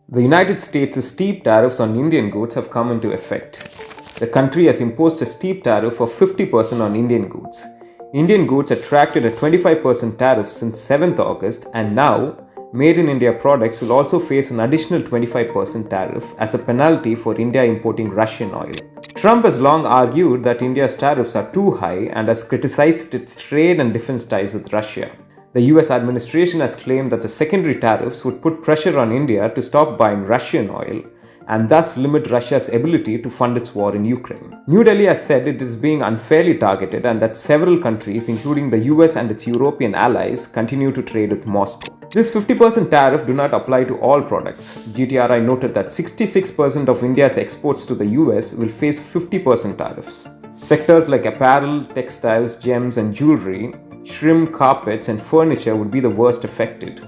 The United States' steep tariffs on Indian goods have come into effect. The country has imposed a steep tariff of 50% on Indian goods. Indian goods attracted a 25% tariff since 7th August, and now Made in India products will also face an additional 25% tariff as a penalty for India importing Russian oil. Trump has long argued that India's tariffs are too high and has criticized its trade and defense ties with Russia. The US administration has claimed that the secondary tariffs would put pressure on India to stop buying Russian oil and thus limit Russia's ability to fund its war in Ukraine. New Delhi has said it is being unfairly targeted and that several countries, including the US and its European allies, continue to trade with Moscow. This 50% tariff do not apply to all products. GTRI noted that 66% of India's exports to the US will face 50% tariffs. Sectors like apparel, textiles, gems and jewellery, shrimp, carpets and furniture would be the worst affected.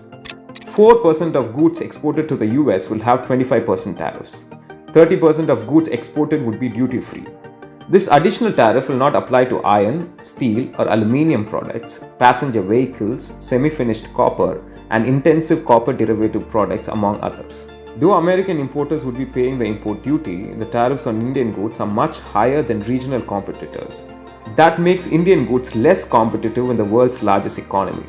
4% of goods exported to the US will have 25% tariffs. 30% of goods exported would be duty-free. This additional tariff will not apply to iron, steel or aluminium products, passenger vehicles, semi-finished copper and intensive copper derivative products among others. Though American importers would be paying the import duty, the tariffs on Indian goods are much higher than regional competitors. That makes Indian goods less competitive in the world's largest economy.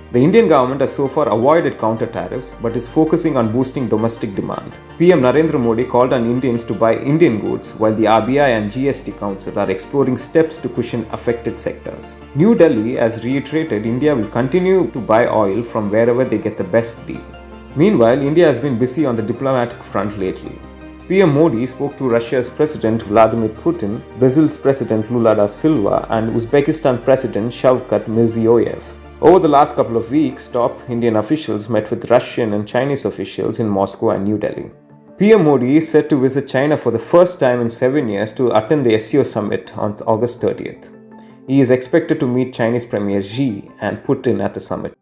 The Indian government has so far avoided counter tariffs but is focusing on boosting domestic demand. PM Narendra Modi called on Indians to buy Indian goods while the RBI and GST Council are exploring steps to cushion affected sectors. New Delhi has reiterated India will continue to buy oil from wherever they get the best deal. Meanwhile, India has been busy on the diplomatic front lately. PM Modi spoke to Russia's President Vladimir Putin, Brazil's President Lula da Silva and Uzbekistan President Shavkat Mirziyoyev. Over the last couple of weeks, top Indian officials met with Russian and Chinese officials in Moscow and New Delhi. PM Modi is set to visit China for the first time in 7 years to attend the SCO summit on August 30th. He is expected to meet Chinese Premier Xi and Putin at the summit.